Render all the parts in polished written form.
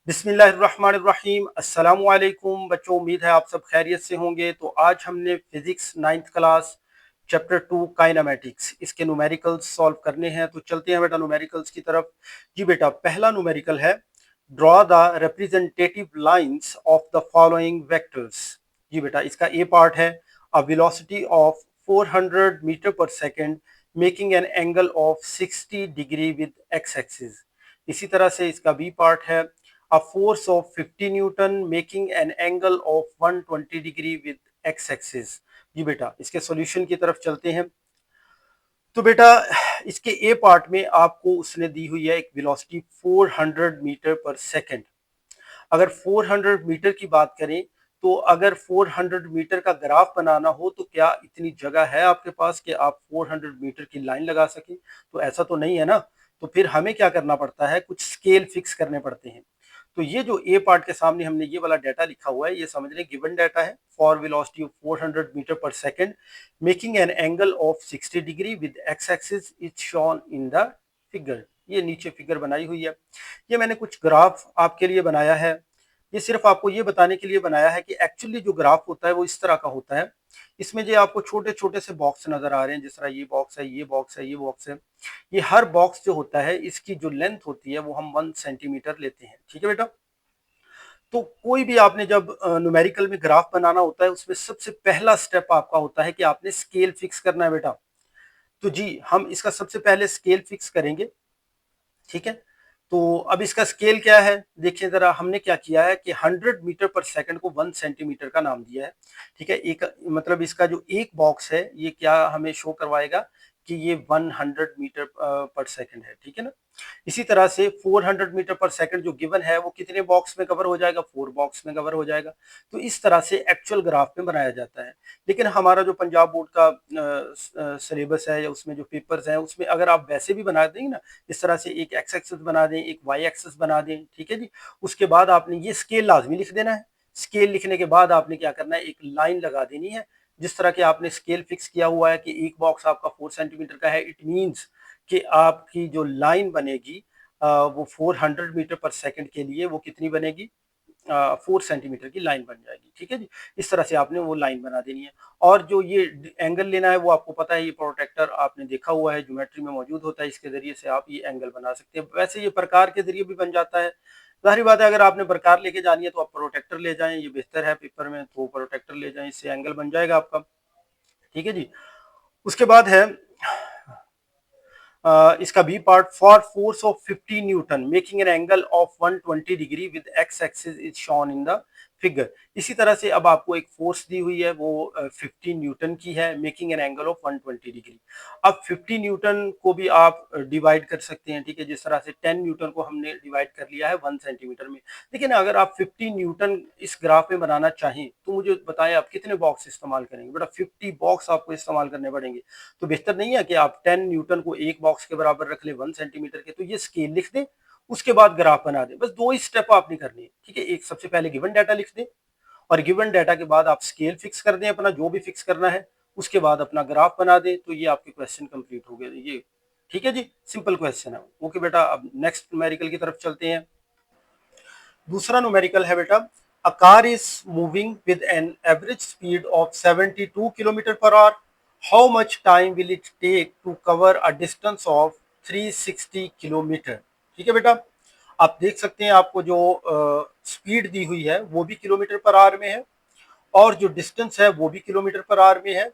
बिस्मिल्लाहिर्रहमानिर्रहीम अस्सलामु अलैकुम बच्चों, उम्मीद है आप सब खैरियत से होंगे। तो आज हमने physics 9th class chapter 2 kinematics इसके न्यूमेरिकल्स सॉल्व करने हैं। तो चलते हैं बेटा न्यूमेरिकल्स की तरफ। जी बेटा, पहला न्यूमेरिकल है draw the representative lines of the following vectors. जी बेटा, इसका ए पार्ट है a velocity of 400 metre per second making an angle of 60 degree with x axis. इसी तरह से इसका बी पार्ट है a force of 50 newton making an angle of 120 degree with x axis. जी बेटा, इसके सॉल्यूशन की तरफ चलते हैं। तो बेटा, इसके ए पार्ट में आपको उसने दी हुई है एक वेलोसिटी 400 मीटर पर सेकंड। अगर 400 मीटर की बात करें तो अगर 400 मीटर का ग्राफ बनाना हो तो क्या इतनी जगह है आपके पास कि आप 400 मीटर की लाइन लगा सकें? तो ऐसा तो नहीं है ना। तो फिर हमें क्या करना पड़ता है, कुछ स्केल फिक्स करने पड़ते हैं। तो ये जो ए पार्ट के सामने हमने ये वाला डाटा लिखा हुआ है, ये समझ लें गिवन डाटा है for velocity of 400 metre per second making an angle of 60 degree with x axis is shown in the figure. ये नीचे फिगर बनाई हुई है। ये मैंने कुछ ग्राफ आपके लिए बनाया है। ये सिर्फ आपको ये बताने के लिए बनाया है कि एक्चुअली जो ग्राफ होता है वो इस तरह का होता है। इसमें जो आपको छोटे छोटे से बॉक्स नजर आ रहे हैं, जिस तरह ये बॉक्स है, ये बॉक्स है, ये बॉक्स है। ये हर बॉक्स जो होता है इसकी जो लेंथ होती है वो हम 1 सेंटीमीटर लेते हैं। ठीक है बेटा। तो कोई भी आपने जब न्यूमेरिकल में ग्राफ बनाना होता है उसमें सबसे पहला स्टेप आपका होता है कि आपने स्केल फिक्स करना है बेटा। तो जी, हम इसका सबसे पहले स्केल फिक्स करेंगे। ठीक है। तो अब इसका स्केल क्या है, देखिए जरा। हमने क्या किया है कि 100 मीटर पर सेकंड को 1 सेंटीमीटर का नाम दिया है। ठीक है। एक मतलब इसका जो एक बॉक्स है ये क्या हमें शो करवाएगा कि ये 100 मीटर पर सेकंड है। ठीक है ना। इसी तरह से 400 मीटर पर सेकंड जो गिवन है वो कितने बॉक्स में कवर हो जाएगा, 4 बॉक्स में कवर हो जाएगा। तो इस तरह से एक्चुअल ग्राफ में बनाया जाता है। लेकिन हमारा जो पंजाब बोर्ड का सिलेबस है या उसमें जो पेपर्स हैं उसमें अगर आप वैसे भी बना देंगे ना, इस तरह से एक एक्स एक्सिस बना दें, एक वाई एक्सिस बना दें। ठीक है जी। उसके बाद आपने ये स्केल लाजमी लिख देना है। स्केल लिखने के बाद आपने क्या करना है, एक लाइन लगा देनी है। जिस तरह के आपने स्केल फिक्स किया हुआ है कि एक बॉक्स आपका 4 सेंटीमीटर का है, इट मीन्स कि आपकी जो लाइन बनेगी वो 400 मीटर पर सेकंड के लिए वो कितनी बनेगी, 4 सेंटीमीटर की लाइन बन जाएगी। ठीक है जी। इस तरह से आपने वो लाइन बना देनी है। और जो ये एंगल लेना है वो आपको पता है, ये प्रोटेक्टर आपने देखा हुआ है, ज्योमेट्री में मौजूद होता है। इसके जरिए से आप ये एंगल बना सकते हैं। वैसे ये प्रकार के जरिए भी बन जाता है। जाहिर बात है, अगर आपने प्रकार लेके जानी है तो आप प्रोटेक्टर ले जाएं, ये बेहतर है पेपर में। तो प्रोटेक्टर ले जाएं, इससे एंगल बन जाएगा आपका। ठीक है जी। उसके बाद है इसका B part for force of 50 newton making an angle of 120 degree with x axis is shown in the figure. इसी तरह से अब आपको एक फोर्स दी हुई है वो 50 न्यूटन की है making an angle of 120 degree. अब 50 न्यूटन को भी आप डिवाइड कर सकते हैं। ठीक है। जिस तरह से 10 न्यूटन को हमने डिवाइड कर लिया है 1 सेंटीमीटर में। लेकिन अगर आप 50 न्यूटन इस ग्राफ में बनाना चाहें तो मुझे बताएं आप कितने बॉक्स इस्तेमाल करेंगे। बेटा 50 बॉक्स आपको इस्तेमाल करने पड़ेंगे। तो बेहतर नहीं है कि आप 10 न्यूटन को एक बॉक्स के बराबर रख ले 1 सेंटीमीटर के। तो ये स्केल लिख दें, उसके बाद ग्राफ बना दें। बस दो ही स्टेप आपने करनी है। ठीक है। एक, सबसे पहले गिवन डाटा लिख दें और गिवन डाटा के बाद आप स्केल फिक्स कर दें अपना जो भी फिक्स करना है। उसके बाद अपना ग्राफ बना दें। तो ये आपके क्वेश्चन कंप्लीट हो गए ये। ठीक है जी। सिंपल क्वेश्चन है। ओके बेटा, अब नेक्स्ट न्यूमेरिकल की तरफ चलते हैं। दूसरा न्यूमेरिकल है बेटा, a car is moving with an average speed of 72 kilometre per hour. How much time will it take to cover a distance of 360 kilometre. ठीक है बेटा। आप देख सकते हैं आपको जो स्पीड दी हुई है वो भी किलोमीटर पर आवर में है और जो डिस्टेंस है वो भी किलोमीटर पर आवर में है।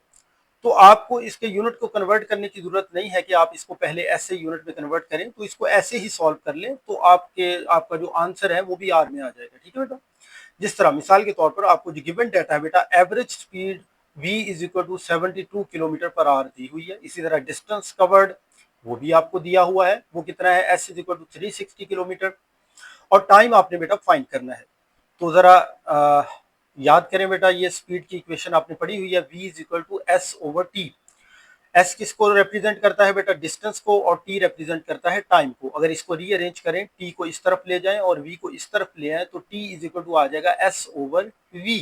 तो आपको इसके यूनिट को कन्वर्ट करने की जरूरत नहीं है कि आप इसको पहले ऐसे यूनिट में कन्वर्ट करें। तो इसको ऐसे ही सॉल्व कर लें तो आपका जो आंसर है वो भी आर में आ जाएगा। ठीक है बेटा। जिस तरह मिसाल के तौर पर आपको जो गिवन डाटा है बेटा, average speed v is equal to 72 kilometre per hour दी हुई है। इसी तरह डिस्टेंस कवर्ड वो भी आपको दिया हुआ है, वो कितना है, s is equal to 360 kilometre. और टाइम आपने बेटा फाइंड करना है। तो जरा याद करें बेटा, ये स्पीड की इक्वेशन आपने पढ़ी हुई है, v is equal to s over t. S किसको रिप्रेजेंट करता है बेटा, डिस्टेंस को, और टी रिप्रेजेंट करता है टाइम को। अगर इसको रीअरेंज करें, टी को इस तरफ ले जाएं और वी को इस तरफ ले आए तो टी इज इक्वल टू आ जाएगा एस ओवर वी।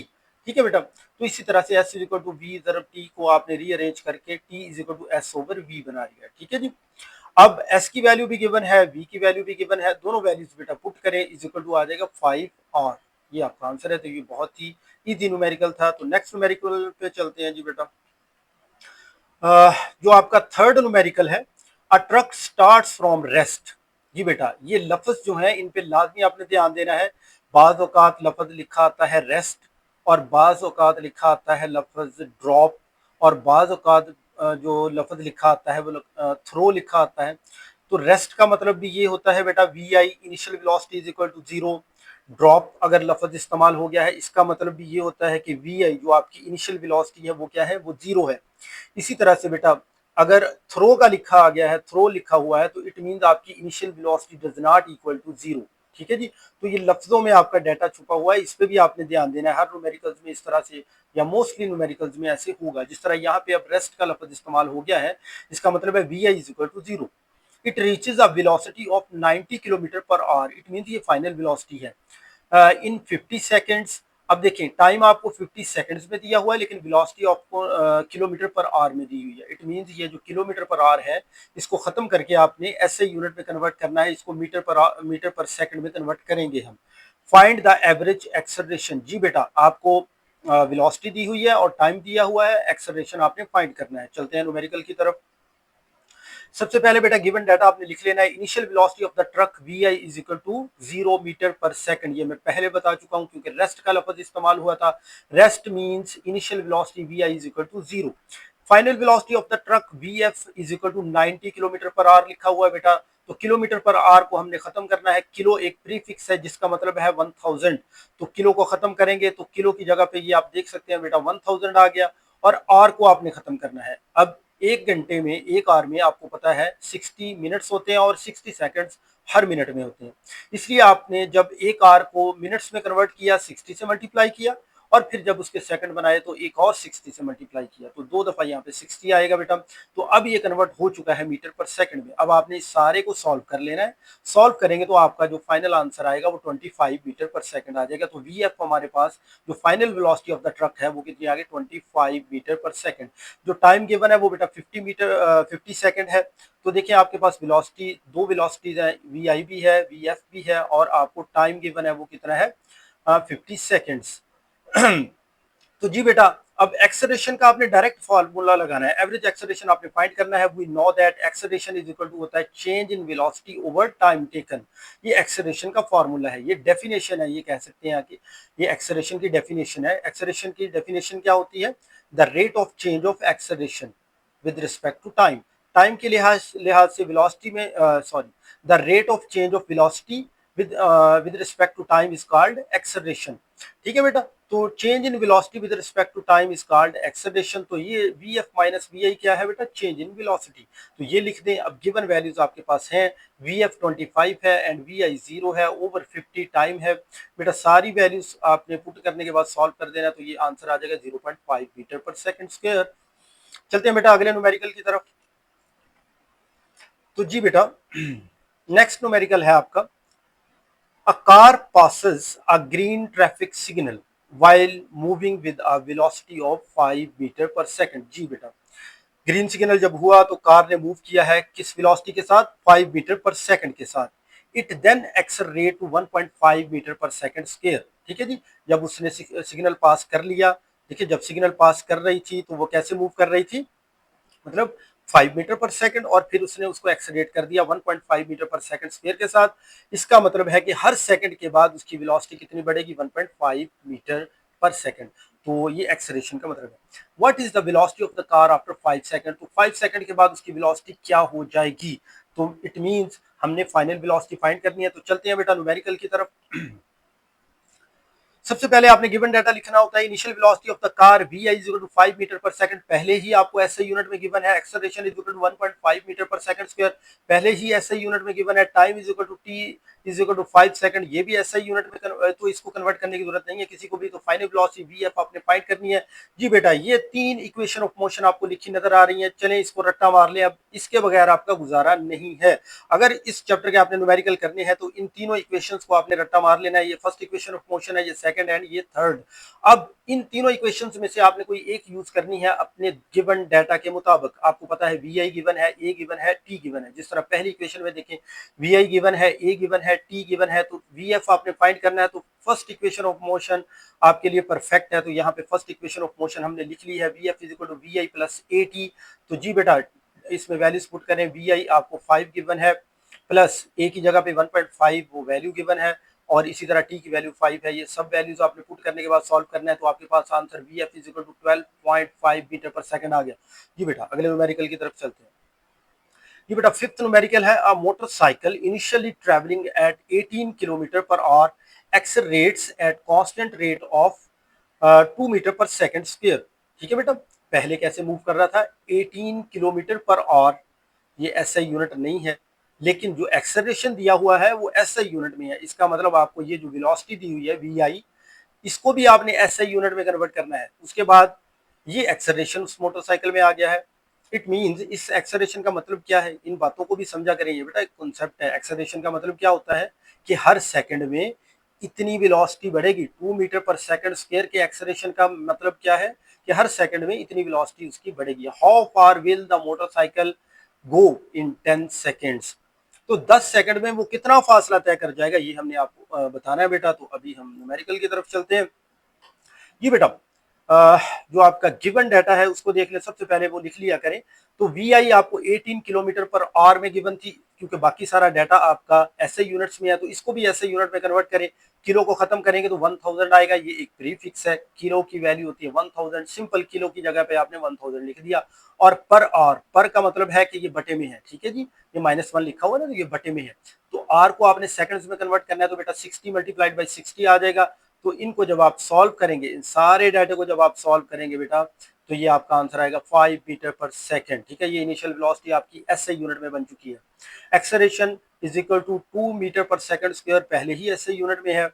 ठीक है बेटा। तो इसी तरह से s is equal to v जरब टी को आपने रीअरेंज करके t is equal to s over v बना लिया। ठीक है जी। अब s की वैल्यू भी गिवन है, v की वैल्यू भी गिवन है, दोनों वैल्यूज बेटा पुट करें इज इक्वल टू आ जाएगा 5r। ये आपका आंसर है। तो ये बहुत ही इजी न्यूमेरिकल था। तो नेक्स्ट न्यूमेरिकल पे चलते हैं जी बेटा। जो आपका थर्ड न्यूमेरिकल है, अ ट्रक स्टार्ट्स फ्रॉम रेस्ट। जी बेटा ये लफ्ज जो है इन पे लाजमी आपने ध्यान देना है। बाज औकात लफ्ज लिखा आता है रेस्ट, और बाज औकात लिखा आता है लफ्ज ड्रॉप, और बाज औकात जो लफ्ज लिखा आता है वो थ्रो लिखा आता है। तो रेस्ट का मतलब भी ये होता है बेटा v i initial velocity is equal to 0। Drop अगर लफ्ज इस्तेमाल हो गया है इसका मतलब भी ये होता है कि वी आई जो आपकी इनिशियल वेलोसिटी है वो क्या है, वो 0 है। इसी तरह से बेटा अगर थ्रो का लिखा आ गया है, थ्रो लिखा हुआ है, तो इट मींस आपकी initial velocity does not equal to 0। ठीक है जी। तो ये लफ्जों में आपका डाटा छुपा हुआ है, इस पे भी आपने ध्यान देना है। हर न्यूमेरिकल्स में इस तरह से या मोस्टली न्यूमेरिकल्स में ऐसे होगा। जिस तरह यहाँ पे अब रेस्ट का लफ्ज इस्तेमाल हो गया है, इसका मतलब है we I is equal to 0। It reaches a velocity of 90 kilometre per hour. It means ये फाइनल वेलोसिटी है इन 50 सेकेंड्स। अब देखें टाइम आपको 50 सेकेंड्स में दिया हुआ है, लेकिन वेलोसिटी आपको किलोमीटर पर आवर में दी हुई है। इट मींस ये जो किलोमीटर पर आवर है इसको खत्म करके आपने एसआई यूनिट में कन्वर्ट करना है। इसको मीटर पर सेकंड में कन्वर्ट करेंगे हम। Find the average acceleration. जी बेटा आपको वेलोसिटी दी हुई है और टाइम दिया हुआ है, एक्सेलरेशन आपने फाइंड करना है। चलते हैं न्यूमेरिकल की तरफ। सबसे पहले बेटा गिवन डाटा आपने लिख लेना है। Initial velocity of the truck v I is equal to 0 metre per second. ये मैं पहले बता चुका हूं क्योंकि रेस्ट का लफ्ज इस्तेमाल हुआ था। Rest means initial velocity v I is equal to 0। Final velocity of the truck v F is equal to 90 kilometre per hour लिखा हुआ है बेटा। तो किलोमीटर पर आवर को हमने खत्म करना है। किलो एक प्रीफिक्स है जिसका मतलब है 1000। तो किलो को खत्म करेंगे तो किलो की जगह पे ये आप देख सकते हैं बेटा 1000 आ गया, और आर को आपने खत्म करना है। अब एक घंटे में, एक आवर में आपको पता है 60 मिनट्स होते हैं और 60 सेकंड्स हर मिनट में होते हैं। इसलिए आपने जब एक आवर को मिनट्स में कन्वर्ट किया 60 से मल्टीप्लाई किया, और फिर जब उसके सेकंड बनाए तो एक और 60 से मल्टीप्लाई किया, तो दो दफा यहाँ पे 60 आएगा बेटा। तो अब ये कन्वर्ट हो चुका है मीटर पर सेकंड में। अब आपने इस सारे को सॉल्व कर लेना है। सॉल्व करेंगे तो आपका जो फाइनल आंसर आएगा वो 25 मीटर पर सेकंड आ जाएगा। तो वी एफ हमारे पास जो final velocity of the truck है वो कितनी आ गई, 25 मीटर पर सेकंड। जो टाइम गिवन है वो बेटा 50 सेकंड है। तो देखिए आपके पास वेलोसिटी, दो वेलोसिटीज है, वी आई भी है, वी एफ भी है, और आपको टाइम गिवन है वो कितना है, 50 सेकेंड्स। तो जी बेटा अब एक्सेलरेशन का आपने डायरेक्ट फॉर्मूला लगाना है। एवरेज एक्सेलरेशन आपने फाइंड करना है। We know that acceleration is equal to होता है change in velocity over time taken. ये एक्सेलरेशन का फॉर्मूला है, ये डेफिनेशन है, ये कह सकते हैं कि ये एक्सेलरेशन की डेफिनेशन है। एक्सेलरेशन की डेफिनेशन क्या होती है, the rate of change of acceleration with respect to time. Time के लिहाज लिहाज से वेलोसिटी में sorry, the rate of change of velocity with respect to time is called acceleration. ठीक है बेटा। तो change in velocity with respect to time is called acceleration. तो ये v f minus v i क्या है बेटा, चेंज इन वेलोसिटी। तो ये लिख दें। अब गिवन वैल्यूज आपके पास हैं, वी एफ 25 है एंड वी आई 0 है, ओवर 50 टाइम है बेटा। सारी वैल्यूज आपने पुट करने के बाद सॉल्व कर देना, तो ये आंसर आ जाएगा 0.5 मीटर पर सेकंड स्क्वायर। चलते हैं बेटा अगले न्यूमेरिकल की तरफ। तो जी बेटा नेक्स्ट न्यूमेरिकल है आपका, a car passes a green traffic signal while moving with a velocity of 5 metre per second. जी बेटा ग्रीन सिग्नल जब हुआ तो कार ने मूव किया है किस वेलोसिटी के साथ, 5 मीटर पर सेकंड के साथ। It then accelerate to 1.5 metre per second square. ठीक है जी। जब उसने सिग्नल पास कर लिया, देखिए जब सिग्नल पास कर रही थी तो वो कैसे मूव कर रही थी, मतलब 5 मीटर पर सेकंड, और फिर उसने उसको एक्सेलरेट कर दिया 1.5 मीटर पर सेकंड स्क्वायर के साथ। इसका मतलब है कि हर सेकंड के बाद उसकी वेलोसिटी कितनी बढ़ेगी, 1.5 मीटर पर सेकंड। तो ये एक्सेलरेशन का मतलब है। What is the velocity of the car after 5 second. तो 5 सेकंड के बाद उसकी वेलोसिटी क्या हो जाएगी। तो इट मींस हमने फाइनल वेलोसिटी फाइंड करनी है। तो चलते हैं बेटा न्यूमेरिकल की तरफ। सबसे पहले आपने गिवन डाटा लिखना होता है। Initial velocity of the car v I is equal to 5 metre per second, पहले ही आपको ऐसे यूनिट में गिवन है। Acceleration is equal to 1.5 metre per second square, पहले ही ऐसे यूनिट में गिवन है। Time is equal to t is equal to 5 second, ये भी एसआई यूनिट में तो इसको कन्वर्ट करने की जरूरत नहीं है किसी को भी। तो फाइनल वेलोसिटी वीएफ आपने फाइंड करनी है। जी बेटा, ये 3 इक्वेशन ऑफ मोशन आपको लिखी नजर आ रही है। चलें इसको रट्टा मार लें, अब इसके बगैर आपका गुजारा नहीं है। अगर इस चैप्टर के आपने न्यूमेरिकल करने हैं तो इन तीनों इक्वेशंस को आपने रट्टा मार लेना है। ये फर्स्ट इक्वेशन ऑफ मोशन है, ये सेकंड एंड ये थर्ड। अब इन तीनों इक्वेशंस में से आपने कोई एक यूज करनी है अपने गिवन डाटा के मुताबिक। आपको पता है वी आई गिवन है, ए गिवन है, टी गिवन है। जिस तरह पहली इक्वेशन में देखें वी आई गिवन है, ए गिवन है, टी गिवन है, तो वी एफ आपने फाइंड करना है। तो फर्स्ट इक्वेशन ऑफ मोशन आपके लिए परफेक्ट है। तो यहाँ पे फर्स्ट इक्वेशन ऑफ मोशन हमने लिख ली है, V F is equal to we I plus a t. तो जी बेटा, इसमें वैल्यूज पुट करें, वी आई आपको 5 गिवन है, प्लस ए की जगह पे 1.5 वो वैल्यू गिवन है, और इसी तरह टी की वैल्यू 5 है। ये सब वैल्यूज आपने पुट करने के बाद सॉल्व करना है। तो आपके पास answer V F is equal to 12.5 metre per second आ गया। जी बेटा, अगले न्यूमेरिकल की तरफ चलते हैं। ये बेटा फिफ्थ न्यूमेरिकल है, a motorcycle initially travelling at 18 kilometre per hour accelerates at constant rate of 2 metre per second square. ठीक है बेटा, पहले कैसे मूव कर रहा था, 18 किलोमीटर पर आवर, ये एसआई यूनिट नहीं है, लेकिन जो एक्सेलरेशन दिया हुआ है वो एसआई यूनिट में है। इसका मतलब आपको ये जो वेलोसिटी दी हुई है वी आई, इसको भी आपने एसआई यूनिट में कन्वर्ट करना है। उसके बाद ये एक्सेलरेशन उस मोटरसाइकिल में आ गया है। इट मींस इस एक्सेलरेशन का मतलब क्या है, इन बातों को भी समझा करेंगे बेटा। एक कॉन्सेप्ट है, एक्सेलरेशन का मतलब क्या होता है कि हर सेकंड में इतनी वेलोसिटी बढ़ेगी। 2 मीटर पर सेकंड स्क्वायर के एक्सेलरेशन का मतलब क्या है कि हर सेकंड में इतनी वेलोसिटी उसकी बढ़ेगी। How far will the motorcycle go in 10 seconds. तो 10 सेकंड में वो कितना फासला तय कर जाएगा, ये हमने आपको बताना है बेटा। तो अभी हम न्यूमेरिकल की तरफ चलते हैं। जी बेटा, जो आपका गिवन डाटा है उसको देख ले। सबसे पहले वो लिख लिया करें। तो वी आई आपको 18 किलोमीटर पर आवर में गिवन थी, क्योंकि बाकी सारा डाटा आपका ऐसे यूनिट्स में है, तो इसको भी ऐसे यूनिट में कन्वर्ट करें। किलो को खत्म करेंगे तो 1000 आएगा, ये एक प्रीफिक्स है। किलो की वैल्यू होती है 1000, सिंपल किलो की जगह पे आपने 1000 लिख दिया। और पर आवर, पर का मतलब है कि ये बटे में है। ठीक है जी, ये -1 लिखा हुआ ना, तो ये बटे में है। तो आर को आपने सेकंड्स में कन्वर्ट करना है, तो बेटा 60 मल्टीप्लाइड बाई 60 आ जाएगा। तो इनको जब आप सॉल्व करेंगे, इन सारे डाटा को जब आप सॉल्व करेंगे बेटा, तो ये आपका आंसर आएगा 5 मीटर पर सेकंड। ठीक है, ये इनिशियल वेलोसिटी आपकी एसआई यूनिट में बन चुकी है। Acceleration is equal to 2 metre per second square, पहले ही एसआई यूनिट में है,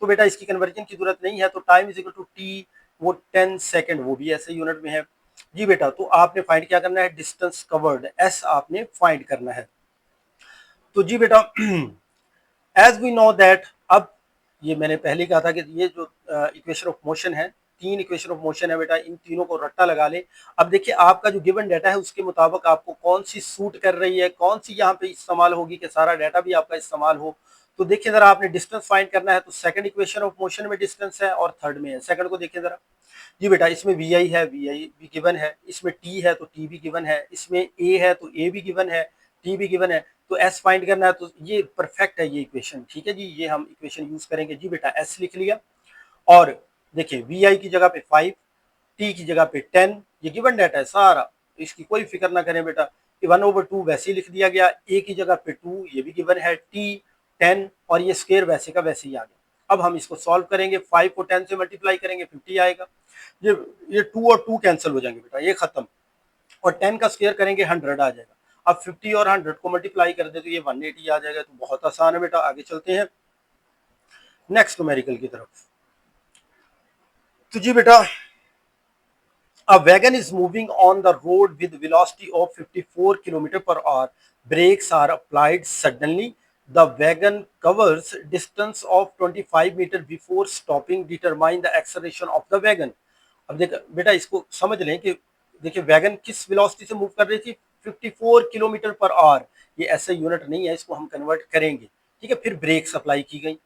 तो बेटा इसकी कन्वर्जन की जरूरत नहीं है। तो time is equal to t, वो 10 सेकंड, वो भी एसआई यूनिट में है। जी बेटा, तो आपने फाइंड क्या करना है, डिस्टेंस कवर्ड, एस आपने फाइंड करना है। तो जी बेटा, एज वी नो दैट, अब ये मैंने पहले कहा था कि ये जो इक्वेशन ऑफ मोशन है, 3 इक्वेशन ऑफ मोशन है बेटा, इन तीनों को रट्टा लगा ले। अब देखिए आपका जो गिवन डाटा है उसके मुताबिक आपको कौन सी सूट कर रही है, कौन सी यहाँ पे इस्तेमाल होगी कि सारा डाटा भी आपका इस्तेमाल हो। तो देखिए जरा, आपने डिस्टेंस फाइंड करना है, तो सेकंड इक्वेशन ऑफ मोशन में डिस्टेंस है और थर्ड में है। सेकंड को देखिए जरा। जी बेटा, इसमें वी आई है, वी आई भी गिवन है, इसमें टी है तो टी भी गिवन है, इसमें ए है तो ए भी गिवन है, टी भी गिवन है। तो एस फाइंड करना है, तो ये परफेक्ट है ये इक्वेशन। ठीक है जी, ये हम इक्वेशन यूज करेंगे। जी बेटा, एस लिख लिया, और देखिए वी आई की जगह पे 5, टी की जगह पे 10, ये गिवन डाटा है सारा, इसकी कोई फिक्र ना करें बेटा। 1/2 वैसे ही लिख दिया गया, ए की जगह पे 2, ये भी गिवन है, टी 10, और ये स्क्वायर वैसे का वैसे ही आ गया। अब हम इसको सॉल्व करेंगे, 5 को 10 से मल्टीप्लाई करेंगे 50 आएगा। ये 2 और 2 कैंसिल हो जाएंगे बेटा, ये खत्म, और 10 का स्क्वायर करेंगे 100 आ जाएगा। अब 50 और 100 को मल्टीप्लाई कर दे तो ये 180 आ जाएगा। तो बहुत आसान है बेटा, आगे चलते हैं नेक्स्ट न्यूमेरिकल की तरफ। तो जी बेटा, a wagon is moving on the road with velocity of 54 km per hour. Brakes are applied suddenly. The wagon covers distance of 25 meter before stopping. Determine the acceleration of the wagon. अब देख बेटा, इसको समझ लें कि देखिए wagon किस velocity से मूव कर रही थी, 54 किलोमीटर पर आवर। ये ऐसा यूनिट नहीं है, इसको हम कन्वर्ट करेंगे। ठीक है, फिर ब्रेक सप्लाई की गई।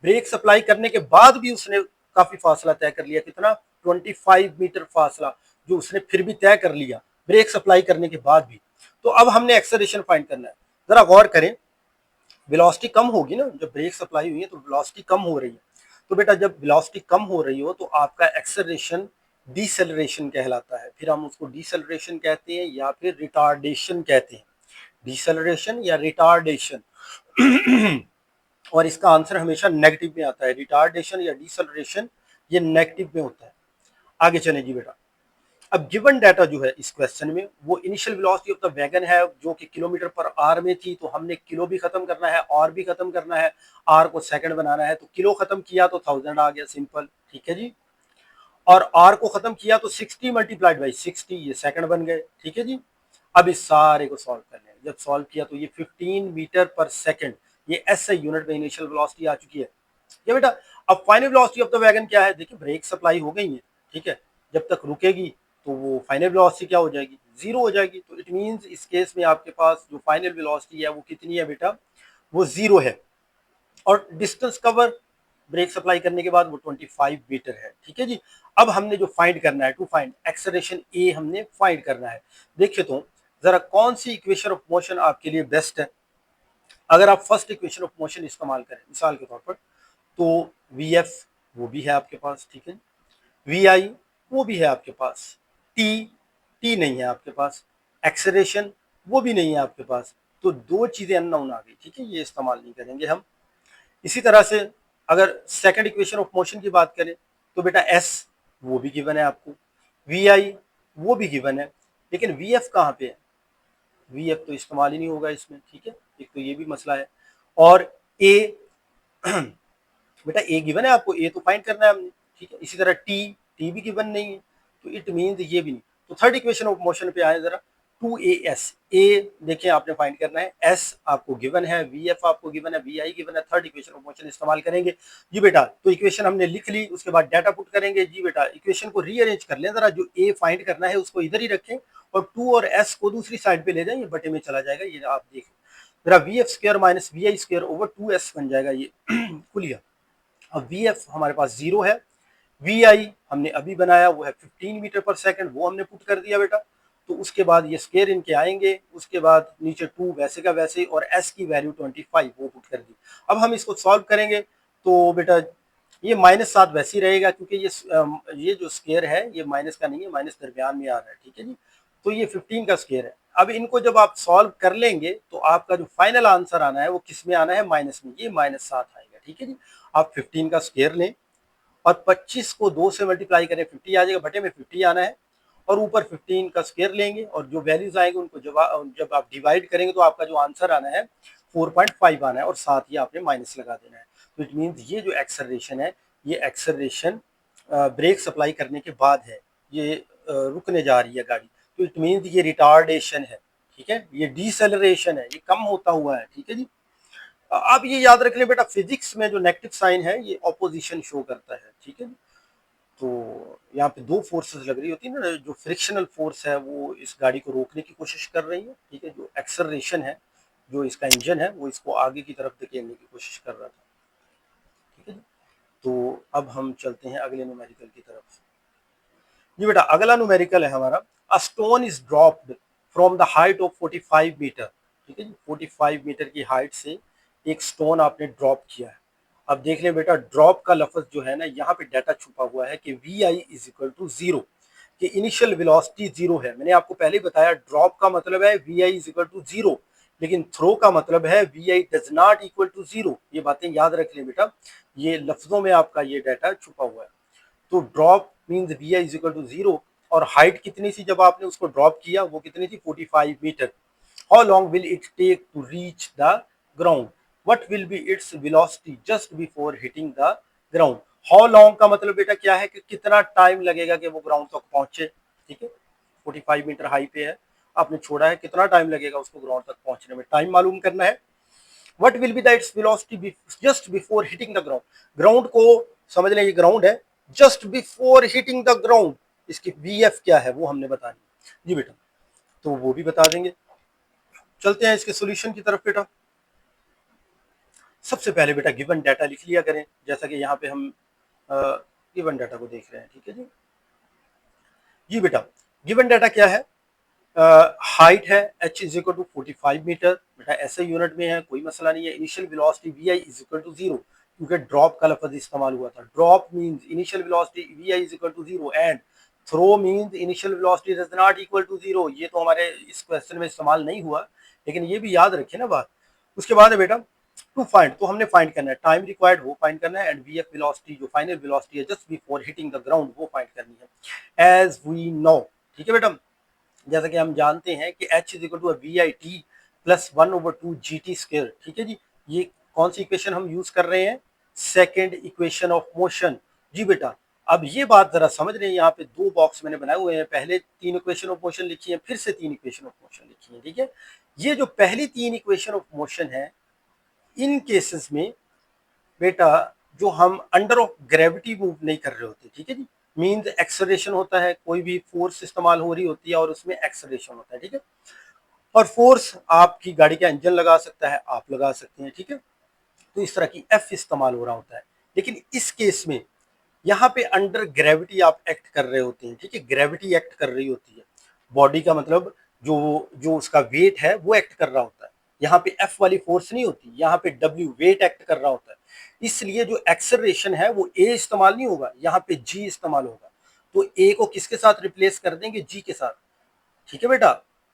ब्रेक सप्लाई करने के बाद भी उसने काफी फासला तय कर लिया, कितना, 25 मीटर फासला जो उसने फिर भी तय कर लिया ब्रेक सप्लाई करने के बाद भी। तो अब हमने एक्सेलरेशन फाइंड करना है। जरा गौर करें, वेलोसिटी कम होगी ना, जब ब्रेक सप्लाई हुई है तो वेलोसिटी कम हो रही है। तो बेटा जब वेलोसिटी कम हो रही हो तो आपका एक्सेलरेशन डिसेलरेशन कहलाता है। फिर हम उसको डिसेलरेशन कहते हैं या फिर रिटार्डेशन कहते हैं, डिसेलरेशन या रिटार्डेशन। और इसका आंसर हमेशा नेगेटिव में आता है, रिटार्डेशन या डिसेलरेशन ये नेगेटिव में होता है। आगे चलें जी बेटा, अब गिवन डाटा जो है इस क्वेश्चन में वो initial velocity of the wagon है जो कि किलोमीटर पर आर में थी, तो हमने किलो भी खत्म करना है, आर भी खत्म करना है, आर को सेकंड बनाना है, तो किलो खत्म किया तो 1000 आ गया, सिंपल, ठीक है जी। और आर को खत्म किया तो 60 मल्टीप्लाइड बाई 60, ये सेकंड बन गए, ठीक है जी। अब इस सारे को सॉल्व कर लें, जब सॉल्व किया तो ये 15 मीटर पर सेकंड, ये एसआई यूनिट में इनिशियल वेलोसिटी आ चुकी है। ये बेटा अब final velocity of the wagon क्या है, देखिए ब्रेक सप्लाई हो गई है, ठीक है, जब तक रुकेगी तो वो फाइनल वेलोसिटी क्या हो जाएगी, जीरो हो जाएगी। तो इट मींस इस केस में आपके पास जो फाइनल वेलोसिटी है वो कितनी है बेटा, वो जीरो है। और डिस्टेंस कवर ब्रेक सप्लाई करने के बाद वो 25 मीटर है, ठीक है जी। अब हमने जो फाइंड करना है, टू फाइंड एक्सेलरेशन ए हमने फाइंड करना है। देखिए तो जरा कौन सी इक्वेशन ऑफ मोशन आपके लिए बेस्ट है। अगर आप फर्स्ट इक्वेशन ऑफ मोशन इस्तेमाल करें मिसाल के तौर पर, तो वी एफ वो भी है आपके पास, ठीक है, वी आई वो भी है आपके पास, टी टी नहीं है आपके पास, एक्सेलरेशन वो भी नहीं है आपके पास, तो दो चीजें अननोन आ गई, ठीक है, ये इस्तेमाल नहीं करेंगे हम। इसी तरह से अगर सेकंड इक्वेशन ऑफ मोशन की बात करें तो बेटा एस वो भी गिवन है आपको, वी आई वो भी गिवन है, लेकिन वी एफ कहाँ पे है, वी एफ तो इस्तेमाल ही नहीं होगा इसमें, ठीक है, एक तो ये भी मसला है। और ए बेटा ए गिवन है आपको, ए तो फाइंड करना है हमने, ठीक है। इसी तरह टी टी भी गिवन नहीं है, तो इट मीन्स ये भी नहीं। तो थर्ड इक्वेशन ऑफ मोशन पे आए जरा, टू ए एस, ए देखिए आपने फाइंड करना है, एस आपको गिवन है, वी एफ आपको गिवन है, वी आई गिवन है, थर्ड इक्वेशन ऑफ मोशन इस्तेमाल करेंगे जी बेटा। तो इक्वेशन हमने लिख ली, उसके बाद डाटा पुट करेंगे जी बेटा। इक्वेशन को रीअरेंज कर लें जरा, जो ए फाइंड करना है उसको इधर ही रखें और टू और एस को दूसरी साइड पे ले जाएं, ये बटे में चला जाएगा, ये आप देखें जरा, v f square minus v i square over two s बन जाएगा ये खुलिया। अब वी एफ हमारे पास जीरो है, वी आई हमने अभी बनाया वो है 15 मीटर पर सेकंड, वो हमने पुट कर दिया बेटा। तो उसके बाद ये स्केयर इनके आएंगे, उसके बाद नीचे 2 वैसे का वैसे, और एस की वैल्यू 25 वो पुट कर दी। अब हम इसको सॉल्व करेंगे तो बेटा ये -7 वैसे ही रहेगा, क्योंकि ये जो स्केयर है ये माइनस का नहीं है, माइनस दरमियान में आ रहा है, ठीक है जी। तो ये 15 का स्केयर है। अब इनको जब आप सॉल्व कर लेंगे तो आपका जो फाइनल आंसर आना है वो किस में आना है, माइनस में, ये -7 आएगा, ठीक है जी। आप 15 का स्केयर लें और 25 को 2 से मल्टीप्लाई करें, 50 आ जाएगा, बटे में 50 आना है, और ऊपर 15 का स्केयर लेंगे और जो वैल्यूज आएंगे उनको जब आप डिवाइड करेंगे तो आपका जो आंसर आना है 4.5 आना है, और साथ ही आपने माइनस लगा देना है। तो इट मीन्स ये जो एक्सेलरेशन है, ये एक्सेलरेशन ब्रेक सप्लाई करने के बाद है, ये रुकने जा रही है गाड़ी, तो इट मीन्स ये रिटार्डेशन है, ठीक है, ये डिसेलरेशन है, ये कम होता हुआ है, ठीक है जी। आप ये याद रख लें बेटा, फिजिक्स में जो नेगेटिव साइन है ये ऑपोजिशन शो करता है, ठीक है। तो यहाँ पे दो फोर्सेस लग रही होती है ना, जो फ्रिक्शनल फोर्स है वो इस गाड़ी को रोकने की कोशिश कर रही है, ठीक है, जो एक्सेलरेशन है, जो इसका इंजन है वो इसको आगे की तरफ धकेलने की कोशिश कर रहा था, ठीक है। तो अब हम चलते हैं अगले न्यूमेरिकल की तरफ। जी बेटा अगला न्यूमेरिकल है हमारा, a stone is dropped from the height of 45 metre, ठीक है जी, 45 मीटर की हाइट से एक स्टोन आपने ड्रॉप किया है। अब देख लें बेटा, ड्रॉप का लफ्ज जो है ना, यहाँ पे डाटा छुपा हुआ है कि v I is equal to zero, कि इनिशियल वेलोसिटी जीरो है। मैंने आपको पहले ही बताया ड्रॉप का मतलब है we I is equal to zero, लेकिन थ्रो का मतलब है we i does not equal to zero. ये बातें याद रख लें बेटा, ये लफ्जों में आपका ये डाटा छुपा हुआ है। तो drop means v I is equal to zero, और हाइट कितनी सी जब आपने उसको ड्रॉप किया वो कितनी थी, 45 metre. How long will it take to reach the ground, what will be its velocity just before hitting the ground. How long का मतलब बेटा क्या है कि कितना टाइम लगेगा कि वो ग्राउंड तक पहुंचे, ठीक है, 45 मीटर हाई पे है, आपने छोड़ा है, कितना टाइम लगेगा उसको ग्राउंड तक पहुंचने में, टाइम मालूम करना है। What will be the its velocity just before hitting the ground, ground को समझ लें ये ग्राउंड है, just before hitting the ground इसकी वी एफ क्या है वो हमने बतानी जी बेटा, तो वो भी बता देंगे। चलते हैं इसके सॉल्यूशन की तरफ बेटा। सबसे पहले बेटा गिवन डाटा लिख लिया करें, जैसा कि यहाँ पे हम गिवन डाटा को देख रहे हैं, ठीक है जी। जी बेटा गिवन डाटा क्या है, हाइट है h is equal to 45 metre, बेटा ऐसे यूनिट में है कोई मसला नहीं है। Initial velocity v I is equal to zero, क्योंकि ड्रॉप का लफ्ज इस्तेमाल हुआ था, drop means initial velocity v I is equal to zero, and throw means initial velocity does not equal to zero. ये तो हमारे इस क्वेश्चन में इस्तेमाल नहीं हुआ, लेकिन ये भी याद रखिए ना बात। उसके बाद है बेटा टू फाइंड, तो हमने फाइंड करना है टाइम रिक्वायर्ड वो फाइंड करना है, एंड वी एफ वेलोसिटी जो फाइनल वेलोसिटी है just before hitting the ground वो फाइंड करनी है। एज वी नो ठीक है बेटा। जैसा कि हम जानते हैं कि h is equal to we I T plus 1/2 G T square, ठीक है जी। ये कौन सी इक्वेशन हम यूज कर रहे हैं? Second equation of motion. जी बेटा, अब ये बात जरा समझ रहे हैं, यहाँ पे दो बॉक्स मैंने बनाए हुए हैं, पहले तीन इक्वेशन ऑफ मोशन लिखी है, फिर से तीन इक्वेशन ऑफ मोशन लिखी है, ठीक है। ये जो पहली तीन इक्वेशन ऑफ मोशन है, इन केसेस में बेटा जो हम अंडर ऑफ ग्रेविटी मूव नहीं कर रहे होते, ठीक है जी, मीन्स एक्सलरेशन होता है, कोई भी फोर्स इस्तेमाल हो रही होती है और उसमें एक्सलरेशन होता है, ठीक है। और फोर्स आपकी गाड़ी का इंजन लगा सकता है, आप लगा सकते हैं, ठीक है। तो इस तरह की एफ इस्तेमाल हो रहा होता है। लेकिन इस केस में यहाँ पे अंडर ग्रेविटी आप एक्ट कर रहे होते हैं, ठीक है, ग्रेविटी एक्ट कर रही होती है, बॉडी का मतलब जो जो उसका वेट है वो एक्ट कर रहा होता है। यहाँ पे एफ वाली फोर्स नहीं होती, यहाँ पे डब्ल्यू वेट एक्ट कर रहा होता है। इसलिए जो एक्सेलरेशन है वो ए इस्तेमाल नहीं होगा, यहाँ पे जी इस्तेमाल होगा। तो ए को किसके साथ रिप्लेस कर देंगे? जी के साथ, ठीक है बेटा।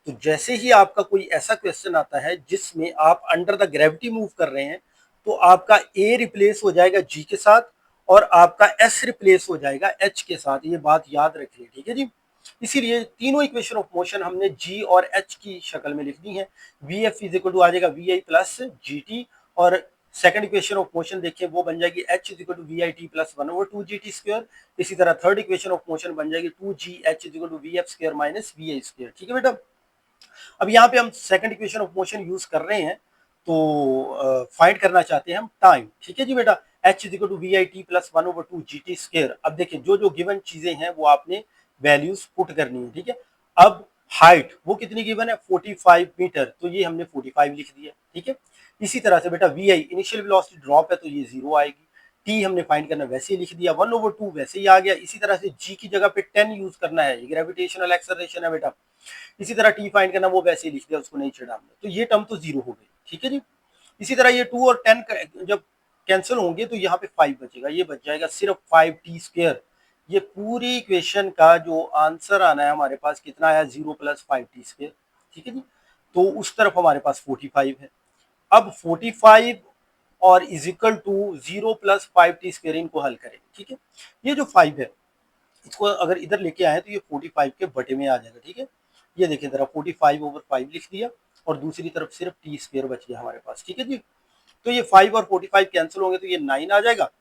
तो जैसे ही आपका कोई ऐसा क्वेश्चन आता है जिसमें आप अंडर द ग्रेविटी मूव कर रहे हैं, तो आपका ए रिप्लेस हो जाएगा जी के साथ और आपका एस रिप्लेस हो जाएगा एच के साथ। ये बात याद रखिए, ठीक है जी। इसीलिए तीनों इक्वेशन ऑफ मोशन हमने जी और एच की शक्ल में लिख दी है। V F is equal to आ जाएगा we I plus ji T, और सेकंड इक्वेशन ऑफ मोशन देखिए वो बन जाएगी H is equal to we I T plus 1/2 G T square. इसी तरह थर्ड इक्वेशन ऑफ मोशन बन जाएगी 2g h is equal to v f square minus v i square, ठीक है बेटा। अब यहाँ पे हम second equation of motion use कर रहे हैं, तो फाइंड करना चाहते हैं हम टाइम, ठीक है जी बेटा। h is equal to we I T plus 1/2 G T square. अब देखिए जो जो गिवन चीजें हैं वो आपने वैल्यूज पुट करनी है, ठीक है। अब हाइट वो कितनी गिवन है? 45 मीटर, तो ये हमने 45 लिख दिया, ठीक है। इसी तरह से बेटा v i initial velocity drop है तो ये 0 आएगी। टी हमने फाइंड करना वैसे ही लिख दिया, 1/2 वैसे ही आ गया। इसी तरह से जी की जगह पे 10 यूज करना है, ये ग्रेविटेशनल एक्सेलरेशन है बेटा। इसी तरह टी फाइंड करना वो वैसे ही लिख दिया, उसको नहीं छेड़ा हमने, तो ये टर्म तो 0 हो गई, ठीक है जी। इसी तरह ये 2 और 10 जब कैंसिल होंगे तो यहाँ पे 5 बचेगा, ये बच जाएगा सिर्फ 5t स्क्वायर। ये पूरी इक्वेशन का जो आंसर आना है हमारे पास कितना आया? 0 प्लस 5t स्क्वायर, ठीक है जी। तो उस तरफ हमारे पास 45 है। अब 45 और is equal to 0 plus 5t square, इनको हल करें, ठीक है। ये जो 5 है इसको अगर इधर लेके आए तो ये 45 के बटे में आ जाएगा, ठीक है। ये देखिए जरा 45/5 लिख दिया और दूसरी तरफ सिर्फ टी स्क्वायर बच गया हमारे पास, ठीक है जी। तो ये 5 और 45 कैंसिल होंगे तो ये 9 आ जाएगा।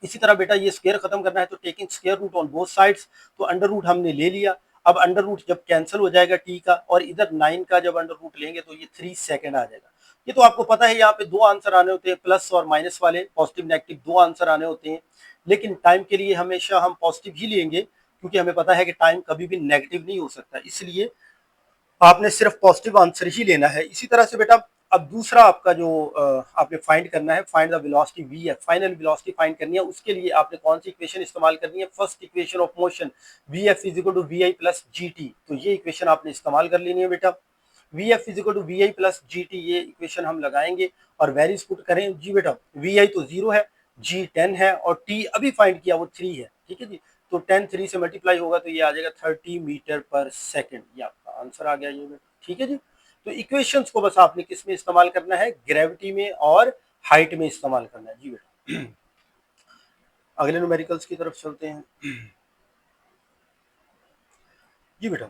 इसी तरह बेटा ये स्क्वायर खत्म करना है तो taking square root on both sides, तो अंडर रूट हमने ले लिया। अब अंडर रूट जब कैंसिल हो जाएगा टी का और इधर 9 का जब अंडर रूट लेंगे तो ये 3 सेकंड आ जाएगा। ये तो आपको पता है यहाँ पे दो आंसर आने होते हैं, प्लस और माइनस वाले, पॉजिटिव नेगेटिव दो आंसर आने होते हैं। लेकिन टाइम के लिए हमेशा हम पॉजिटिव ही लेंगे क्योंकि हमें पता है कि टाइम कभी भी नेगेटिव नहीं हो सकता, इसलिए आपने सिर्फ पॉजिटिव आंसर ही लेना है। इसी तरह से बेटा अब दूसरा आपका जो आपने फाइंड करना है, find the velocity V F, final velocity find करनी है। उसके लिए आपने कौन सी इक्वेशन इस्तेमाल करनी है? First equation of motion, v F is equal to we I plus G T, तो ये इक्वेशन आपने इस्तेमाल कर लेनी है बेटा। V F is equal to we I plus ji t, ये इक्वेशन हम लगाएंगे और वैल्यूज पुट करें। जी बेटा वी आई तो 0 है, जी 10 है और टी अभी फाइंड किया वो 3 है, ठीक है जी। तो 10 3 से मल्टीप्लाई होगा तो ये आ जाएगा 30 मीटर पर सेकेंड, ये आपका आंसर आ गया ये बेटा, ठीक है जी। तो इक्वेशंस को बस आपने किस में इस्तेमाल करना है? ग्रेविटी में और हाइट में इस्तेमाल करना है जी बेटा। अगले न्यूमेरिकल्स की तरफ चलते हैं जी बेटा।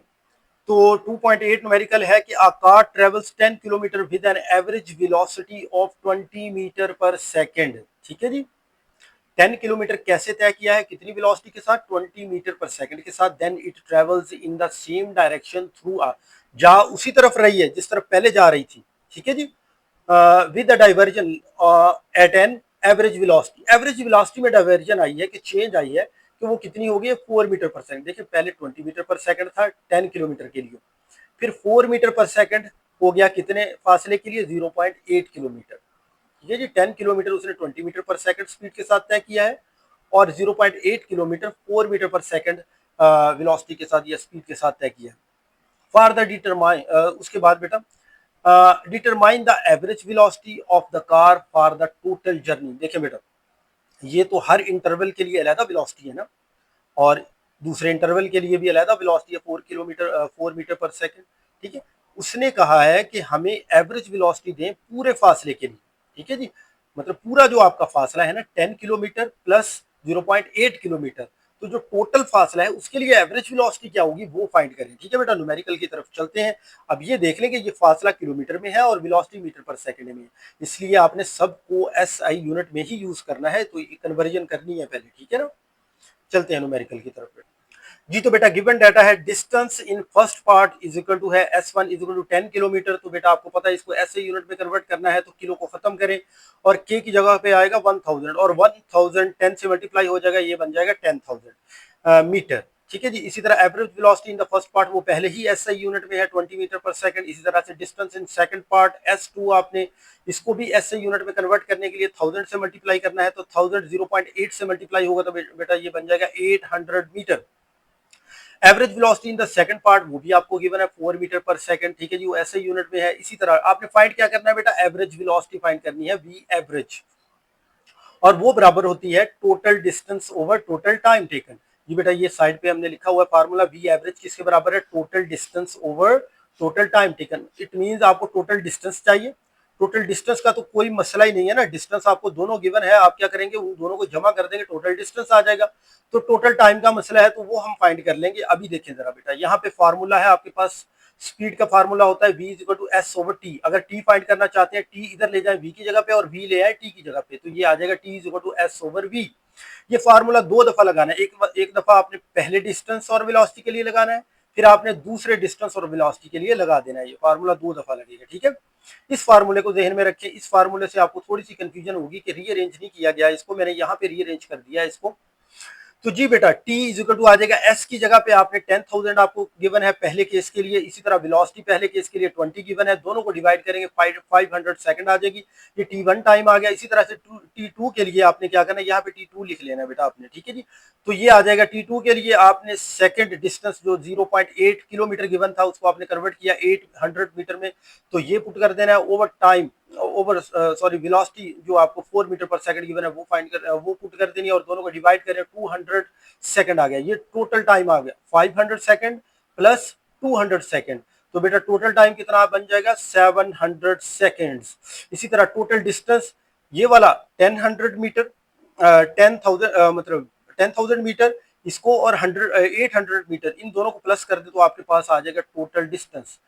तो 2.8 न्यूमेरिकल है कि a car travels 10 kilometre with an average velocity of 20 metre per second, ठीक है जी। 10 किलोमीटर कैसे तय किया है? कितनी वेलोसिटी के साथ? 20 मीटर पर सेकंड के साथ। Then it travels in the same direction through आ, जा उसी तरफ रही है जिस तरफ पहले जा रही थी, ठीक है जी। With the diversion at an average velocity, average velocity में डाइवर्जन आई है कि चेंज आई है कि वो कितनी हो गई है? 4 मीटर पर सेकंड। देखिए पहले 20 मीटर पर सेकंड था 10 किलोमीटर के लिए, फिर 4 मीटर पर सेकंड हो गया कितने फासले के लिए? 0.8 किलोमीटर, ठीक है जी। 10 किलोमीटर उसने 20 मीटर पर सेकंड स्पीड के साथ तय किया है और 0.8 kilometre 4 metre per second velocity के साथ या स्पीड के साथ तय किया है। फॉर द डिटरमाइन, उसके बाद बेटा determine the average velocity of the car for the total journey. देखिए बेटा ये तो हर इंटरवल के लिए अलग वेलोसिटी है ना, और दूसरे इंटरवल के लिए भी अलग वेलोसिटी है 4 मीटर पर सेकंड, ठीक है। उसने कहा है कि हमें एवरेज वेलोसिटी दें पूरे फासले के लिए, ठीक है जी। मतलब पूरा जो आपका फासला है ना 10 किलोमीटर प्लस 0.8 किलोमीटर, तो जो टोटल फासला है उसके लिए एवरेज वेलोसिटी क्या होगी वो फाइंड करें। ठीक है बेटा, न्यूमेरिकल की तरफ चलते हैं। अब ये देख लें कि ये फासला किलोमीटर में है और वेलोसिटी मीटर पर सेकंड में है, इसलिए आपने सबको एसआई यूनिट में ही यूज करना है, तो कन्वर्जन करनी है पहले। ठीक है ना, चलते हैं न्यूमेरिकल की तरफ। जी तो बेटा गिवन डाटा है, distance in first part is equal to है s1 is equal to 10 kilometre. तो बेटा आपको पता है इसको ऐसे यूनिट में कन्वर्ट करना है, तो किलो को खत्म करें और k की जगह पे आएगा 1000 और 1000 10 से मल्टीप्लाई हो जाएगा, ये बन जाएगा 10,000 मीटर। ठीक है जी। इसी तरह average velocity in the first part वो पहले ही एसआई यूनिट में है 20 मीटर पर सेकंड। इसी तरह से distance in second part s2 आपने इसको भी एसआई यूनिट में कन्वर्ट करने के लिए 1000 से मल्टीप्लाई करना है, तो 1000 0.8 से मल्टीप्लाई होगा तो बेटा ये बन जाएगा 800 metre. Average velocity in the second part वो भी आपको गिवन है 4 मीटर पर सेकंड। ठीक है जी, वो ऐसे यूनिट में है। इसी तरह आपने फाइंड क्या करना है बेटा, एवरेज वेलोसिटी फाइंड करनी है, वी एवरेज, और वो बराबर होती है total distance over total time taken. ये बेटा ये साइड पे हमने लिखा हुआ है फार्मूला, वी एवरेज किसके बराबर है, total distance over total time taken. It means आपको टोटल डिस्टेंस चाहिए। टोटल डिस्टेंस का तो कोई मसला ही नहीं है ना, डिस्टेंस आपको दोनों गिवन है, आप क्या करेंगे उन दोनों को जमा कर देंगे, टोटल डिस्टेंस आ जाएगा। तो टोटल टाइम का मसला है तो वो हम फाइंड कर लेंगे। अभी देखें जरा बेटा, यहाँ पे फार्मूला है आपके पास, स्पीड का फार्मूला होता है v is equal to s over t. अगर t फाइंड करना चाहते हैं, t इधर ले जाए v की जगह पे और v ले आए t की जगह पे, तो ये आ जाएगा t is equal to s over v। ये फार्मूला दो दफा लगाना है, एक दफा आपने पहले डिस्टेंस और वेलोसिटी के लिए लगाना है, फिर आपने दूसरे डिस्टेंस और वेलोसिटी के लिए लगा देना है। ये फार्मूला दो दफा लगेगा। ठीक है, इस फार्मूले को जहन में रखें। इस फार्मूले से आपको थोड़ी सी कंफ्यूजन होगी कि रीअरेंज नहीं किया गया इसको, मैंने यहाँ पे रीअरेंज कर दिया है इसको। तो जी बेटा t इज इक्वल टू आ जाएगा s की जगह पे आपने 10,000 आपको गिवन है पहले केस के लिए, इसी तरह वेलोसिटी पहले केस के लिए 20 गिवन है, दोनों को डिवाइड करेंगे 500 सेकंड आ जाएगी, ये t1 टाइम आ गया। इसी तरह से t2 के लिए आपने क्या करना है, यहाँ पे t2 लिख लेना बेटा आपने। ठीक है जी, तो ये आ जाएगा t2 के लिए आपने सेकंड डिस्टेंस जो 0.8 किलोमीटर गिवन था उसको आपने कन्वर्ट किया 800 मीटर में, तो ये पुट कर देना है over time, over sorry velocity जो आपको 4 मीटर पर सेकंड गिवन है वो फाइंड कर वो पुट कर देनी है और दोनों को डिवाइड करें 200 सेकंड आ गया। ये टोटल टाइम आ गया 500 सेकंड प्लस 200 सेकंड, तो बेटा टोटल टाइम कितना बन जाएगा 700 सेकंड्स। इसी तरह टोटल डिस्टेंस ये वाला 1000 मीटर 10,000 मतलब 10,000 मीटर इसको और 800 मीटर इन दोनों को प्लस कर दे तो आपके पास आ जाएगा टोटल डिस्टेंस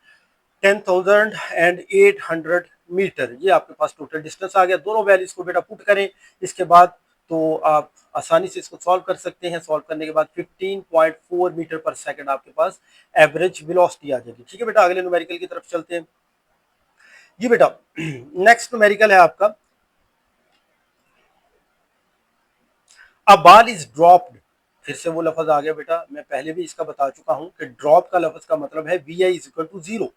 10,800 मीटर। ये आपके पास टोटल डिस्टेंस आ गया। दोनों वैल्यूज को बेटा पुट करें इसके बाद तो आप आसानी से इसको सॉल्व कर सकते हैं। सॉल्व करने के बाद 15.4 मीटर पर सेकंड आपके पास एवरेज वेलोसिटी आ जाएगी। ठीक है बेटा, अगले न्यूमेरिकल की तरफ चलते हैं। जी बेटा नेक्स्ट न्यूमेरिकल है आपका, अ बॉल इज ड्रॉप्ड। फिर से वो लफ्ज आ गया बेटा, मैं पहले भी इसका बता चुका हूं कि ड्रॉप का लफ्ज का मतलब है we I is equal to zero.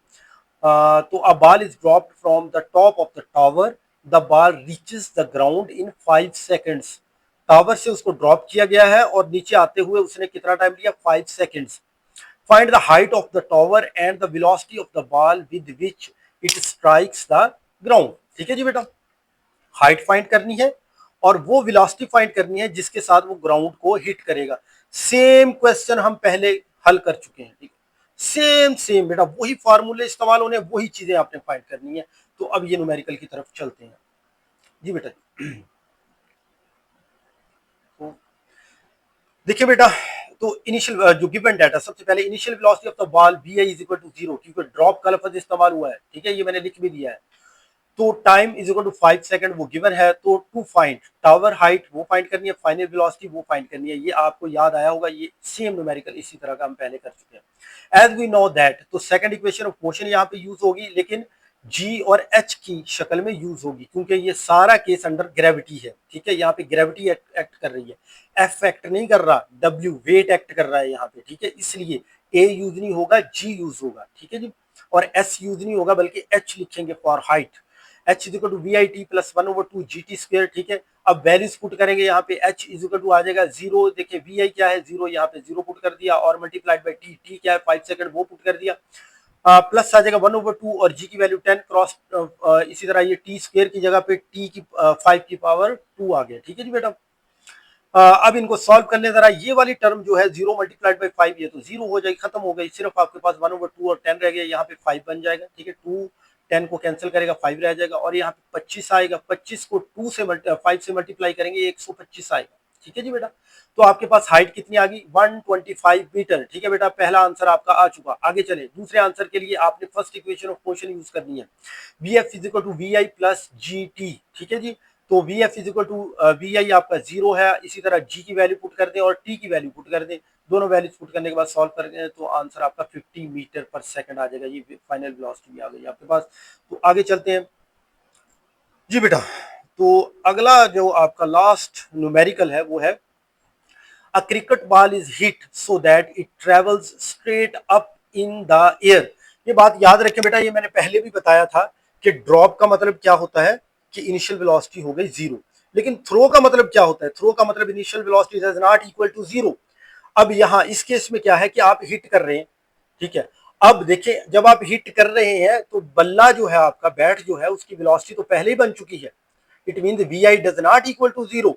तो a ball is dropped from the top of the tower, the ball reaches the ground in 5 seconds. Tower से उसको ड्रॉप किया गया है और नीचे आते हुए उसने कितना टाइम लिया 5 seconds. Find the height of the tower and the velocity of the ball with which it strikes the ground. ठीक है जी बेटा, हाइट फाइंड करनी है और वो वेलोसिटी फाइंड करनी है जिसके साथ वो ग्राउंड को हिट करेगा। सेम क्वेश्चन हम पहले हल कर चुके हैं। ठीक है, सेम सेम बेटा, वही फार्मूले इस्तेमाल होने, वही चीजें आपने फाइंड करनी है। तो अब ये न्यूमेरिकल की तरफ चलते हैं। जी बेटा तो देखिए बेटा, तो इनिशियल जो गिवन डाटा, सबसे पहले initial velocity of the ball v I is equal to zero, क्योंकि ड्रॉप का लफ्ज इस्तेमाल हुआ है। ठीक है, ये मैंने लिख भी दिया है। तो time is equal to 5 second वो गिवन है, तो टू फाइंड टावर हाइट वो फाइंड करनी है, फाइनल वेलोसिटी वो फाइंड करनी है। ये आपको याद आया होगा, ये सेम न्यूमेरिकल इसी तरह का हम पहले कर चुके हैं। एज वी नो दैट, तो सेकंड इक्वेशन ऑफ मोशन यहाँ पे यूज होगी, लेकिन जी और एच की शक्ल में यूज होगी, क्योंकि ये सारा केस अंडर ग्रेविटी है। ठीक है, यहाँ पे ग्रेविटी एक्ट कर रही है, एफ एक्ट नहीं कर रहा, डब्ल्यू वेट एक्ट कर रहा है यहाँ पे। ठीक है, इसलिए ए यूज नहीं होगा, जी यूज होगा। ठीक है जी, और एस यूज नहीं होगा बल्कि एच लिखेंगे for height. H is equal to we I T plus 1/2 GT²। ठीक है, अब वैल्यूज पुट करेंगे यहाँ पे, एच इज इक्वल टू आ जाएगा जीरो। देखिए वी आई क्या है, जीरो, यहाँ पे जीरो पुट कर दिया, और मल्टीप्लाइड बाई टी, टी क्या है 5 सेकंड, वो पुट कर दिया। प्लस आ जाएगा 1/2 और जी की वैल्यू 10 क्रॉस, इसी तरह ये टी स्क्वायर की जगह पे टी की 5 की पावर 2 आ गया। ठीक है जी बेटा, अब इनको सॉल्व कर ले जरा। ये वाली टर्म जो है 0 मल्टीप्लाइड बाई 5, ये तो 0 हो जाएगी, खत्म हो गई। सिर्फ आपके पास 1/2 और 10 रह गया, यहाँ पे 5 बन जाएगा। ठीक है, 2 10 को कैंसिल करेगा, 5 रह जाएगा, और यहाँ पे 25 आएगा। 25 को 5 से मल्टीप्लाई करेंगे 125 आएगा। ठीक है जी बेटा। तो आपके पास हाइट कितनी आ गई 125 मीटर। ठीक है बेटा, पहला आंसर आपका आ चुका। आगे चले, दूसरे आंसर के लिए आपने first equation of motion use करनी है, V F is equal to we I plus ji T. ठीक है जी, तो V F is equal to we I आपका 0 है, इसी तरह जी की वैल्यू पुट कर दें और टी की वैल्यू पुट कर दें। दोनों वैल्यूज पुट करने के बाद सॉल्व करेंगे तो आंसर आपका 50 मीटर पर सेकंड आ जाएगा। ये फाइनल वेलोसिटी भी आ गई आपके पास। तो आगे चलते हैं जी बेटा। तो अगला जो आपका लास्ट न्यूमेरिकल है वो है a cricket ball is hit so that it travels straight up in the air। ये बात याद रखें बेटा, ये मैंने पहले भी बताया था कि ड्रॉप का मतलब क्या होता है कि इनिशियल वेलोसिटी हो गई 0, लेकिन थ्रो का मतलब क्या होता है, थ्रो का मतलब initial velocity is not equal to 0। अब यहाँ इस केस में क्या है कि आप हिट कर रहे हैं, ठीक है। अब देखिए, जब आप हिट कर रहे हैं तो बल्ला जो है आपका, बैट जो है, उसकी वेलोसिटी तो पहले ही बन चुकी है। It mean v i does not equal to 0।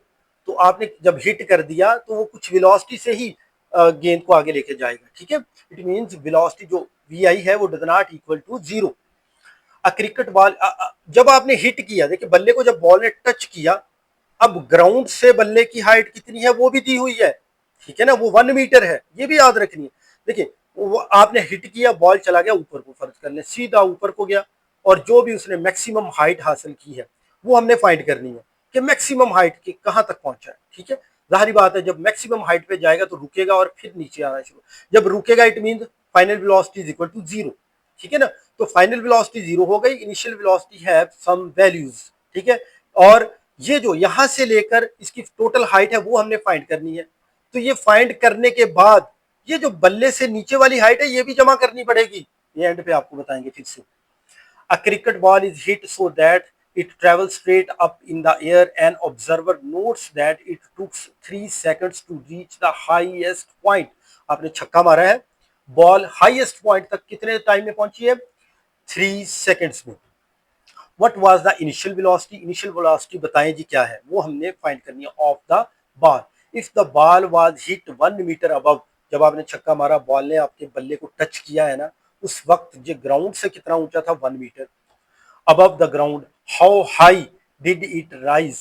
तो आपने जब हिट कर दिया तो वो कुछ वेलोसिटी से ही गेंद को आगे लेके जाएगा। ठीक है, इट मींस वेलोसिटी जो वी आई है वो does not equal to 0। A cricket ball, जब आपने हिट किया, देखिए बल्ले को जब बॉल ने टच किया, अब ग्राउंड से बल्ले की हाइट कितनी है वो भी दी हुई है, ठीक है ना, वो 1 मीटर है, ये भी याद रखनी है। देखिए वो आपने हिट किया, बॉल चला गया ऊपर को, फर्ज कर ले सीधा ऊपर को गया, और जो भी उसने मैक्सिमम हाइट हासिल की है वो हमने फाइंड करनी है कि मैक्सिमम हाइट के कहां तक पहुंचा है। ठीक है, जाहिर बात है जब मैक्सिमम हाइट पे जाएगा तो रुकेगा और फिर नीचे आना शुरू, जब रुकेगा it mean final velocity is equal to 0। ठीक है ना, तो फाइनल वेलोसिटी 0 हो गई, इनिशियल वेलोसिटी है सम वैल्यूज। ठीक है, और ये जो यहां से लेकर इसकी टोटल हाइट है वो हमने फाइंड करनी है। तो ये फाइंड करने के बाद ये जो बल्ले से नीचे वाली हाइट है ये भी जमा करनी पड़ेगी, ये एंड पे आपको बताएंगे फिर से। A cricket ball is hit so that it travels straight up in the air. An observer notes that it took 3 seconds to reach the highest point। आपने छक्का मारा है, बॉल हाईएस्ट पॉइंट तक कितने टाइम में पहुंची है, 3 सेकंड्स में। What was the initial velocity, initial velocity बताएं जी क्या है, वो हमने फाइंड करनी है of the ball. If the ball was hit 1 metre above, जब आपने छक्का मारा, बॉल ने आपके बल्ले को टच किया है ना, उस वक्त जो ग्राउंड से कितना ऊंचा था, 1 metre above the ground, how high did it rise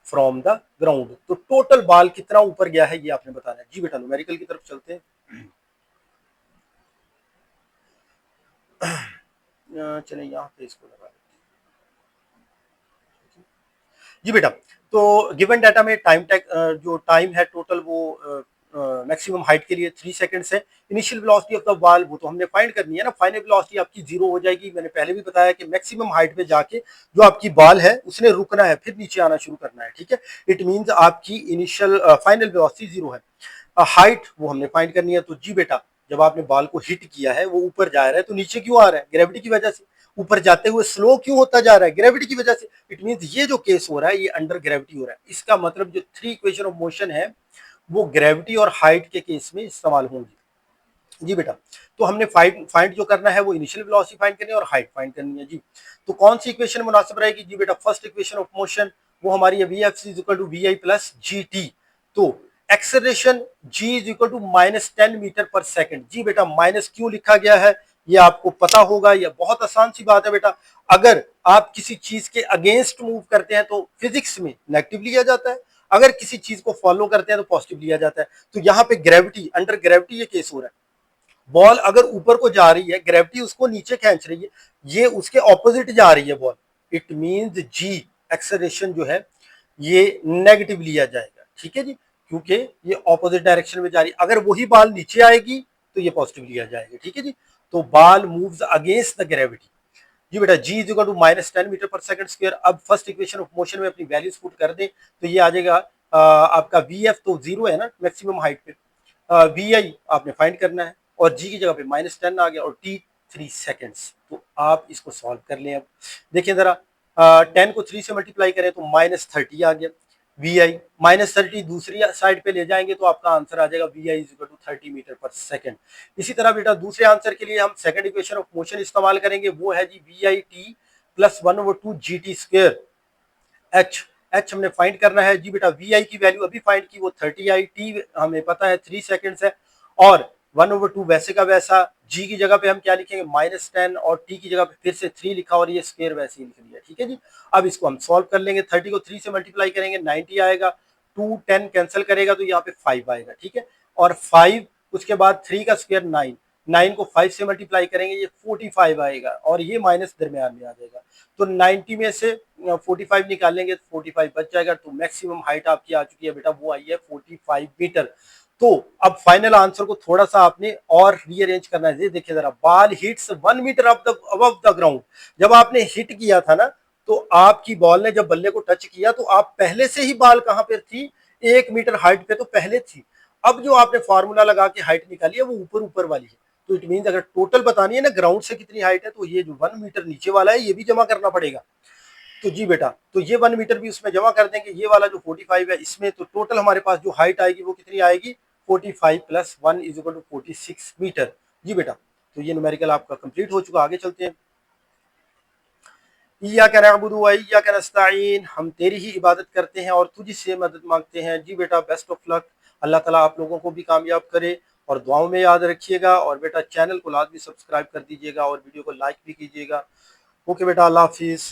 from the ground। तो टोटल बॉल कितना ऊपर गया है ये आपने बताना है जी बेटा। न्यूमेरिकल की तरफ चलते हैं। चले यहाँ पे इसको लगा देते हैं जी बेटा। तो गिवन डाटा में जो टाइम है टोटल वो मैक्सिमम हाइट के लिए 3 सेकंड्स है। Initial velocity of the ball वो तो हमने फाइंड करनी है ना, फाइनल वेलोसिटी आपकी 0 हो जाएगी। मैंने पहले भी बताया कि मैक्सिमम हाइट पे जाके जो आपकी बॉल है उसने रुकना है, फिर नीचे आना शुरू करना है। ठीक है, इट मींस आपकी इनिशियल फाइनल वेलोसिटी 0 है। हाइट वो हमने फाइंड करनी है। तो जी बेटा, जब आपने बॉल को हिट किया है वो ऊपर जा रहा है, तो नीचे क्यों आ रहा है, ग्रेविटी की वजह से। ऊपर जाते हुए स्लो क्यों होता जा रहा है, ग्रेविटी की वजह से। इट मींस ये जो केस हो रहा है ये अंडर ग्रेविटी हो रहा है। इसका मतलब जो 3 इक्वेशन ऑफ मोशन है वो ग्रेविटी और हाइट के केस में इस्तेमाल होंगी जी बेटा। तो हमने फाइंड जो करना है वो इनिशियल वेलोसिटी फाइंड करनी है और हाइट फाइंड करनी है जी। तो कौन सी इक्वेशन मुनासिब रहेगी जी बेटा, फर्स्ट इक्वेशन ऑफ मोशन वो हमारी है V F is equal to we I plus G T. तो acceleration g is equal to -10 metre per second. जी बेटा, माइनस क्यों लिखा गया है ये आपको पता होगा, ये बहुत आसान सी बात है बेटा। अगर आप किसी चीज के अगेंस्ट मूव करते हैं तो फिजिक्स में नेगेटिव लिया जाता है, अगर किसी चीज को फॉलो करते हैं तो पॉजिटिव लिया जाता है। तो यहाँ पे ग्रेविटी, अंडर ग्रेविटी ये केस हो रहा है। बॉल अगर ऊपर को जा रही है, ग्रेविटी उसको नीचे खींच रही है, ये उसके ऑपोजिट जा रही है ball, it means g acceleration जो है ये नेगेटिव लिया जाएगा। ठीक है जी, क्योंकि ये ऑपोजिट डायरेक्शन में जा रही है। अगर वही बॉल नीचे आएगी तो ये पॉजिटिव लिया जाएगा। ठीक है जी, तो ball moves against the gravity जी बेटा। G is equal to -10 metre per second square. अब फर्स्ट इक्वेशन ऑफ मोशन में अपनी वैल्यूज पुट कर दें तो ये आ जाएगा आपका वी एफ तो 0 है ना मैक्सिमम हाइट पे, वी आई आपने फाइंड करना है और जी की जगह पे -10 आ गया और टी 3 सेकेंड्स। तो आप इसको सॉल्व कर लें। अब देखिए जरा, 10 को 3 से मल्टीप्लाई करें तो -30 आ गया। वी आई -30 दूसरी साइड पे ले जाएंगे तो आपका आंसर आ जाएगा we I is equal to 30 metre per second. इसी तरह बेटा दूसरे आंसर के लिए हम सेकंड इक्वेशन ऑफ मोशन इस्तेमाल करेंगे, वो है G V I T plus 1/2 G T square. H हमने फाइंड करना है जी बेटा। वी आई की वैल्यू अभी फाइंड की वो 30 आई, टी हमें पता है 3 सेकंड्स है, और 1/2 वैसे का वैसा, जी की जगह पे हम क्या लिखेंगे -10 और टी की जगह पे फिर से 3 लिखा और ये स्क्वायर वैसे ही लिख लिया। ठीक है जी, अब इसको हम सॉल्व कर लेंगे। 30 को 3 से मल्टीप्लाई करेंगे 90 आएगा, 2 10 कैंसिल करेगा तो यहाँ पे 5 आएगा, ठीक है। और 5 उसके बाद 3 का स्क्वायर 9, 9 को 5 से मल्टीप्लाई करेंगे ये 45 आएगा और ये माइनस दरमियान में आ जाएगा। तो 90 में से 45 निकालेंगे तो 45 बच जाएगा। तो मैक्सिमम हाइट आपकी आ चुकी है बेटा, वो आई है 45 मीटर। तो अब फाइनल आंसर को थोड़ा सा आपने और रीअरेंज करना है। देखिए जरा, ball hits 1 metre above the ground. जब आपने हिट किया था ना, तो आपकी बॉल ने जब बल्ले को टच किया तो आप पहले से ही बाल कहां पर थी, 1 मीटर हाइट पे तो पहले थी। अब जो आपने फार्मूला लगा के हाइट निकाली है वो ऊपर ऊपर वाली है। तो इट मीन अगर टोटल बतानी है ना ग्राउंड से कितनी हाइट है, तो ये जो 1 मीटर नीचे वाला है ये भी जमा करना पड़ेगा। तो जी बेटा, तो ये 1 मीटर भी उसमें जमा कर देंगे, ये वाला जो 45 है इसमें, तो टोटल हमारे पास जो हाइट आएगी वो कितनी आएगी, 45 plus 1 is equal to 46 metre. जी बेटा, तो ये न्यूमेरिकल आपका कंप्लीट हो चुका। आगे चलते हैं। इय्याका नअबुदु व इय्याका नस्तईन, हम तेरी ही इबादत करते हैं और तुझी से मदद मांगते हैं। जी बेटा, बेस्ट ऑफ लक। अल्लाह ताला आप लोगों को भी कामयाब करे और दुआओं में याद रखिएगा। और बेटा चैनल को लाजमी सब्सक्राइब कर दीजिएगा और वीडियो को लाइक भी कीजिएगा। ओके बेटा, अल्लाह हाफिज़।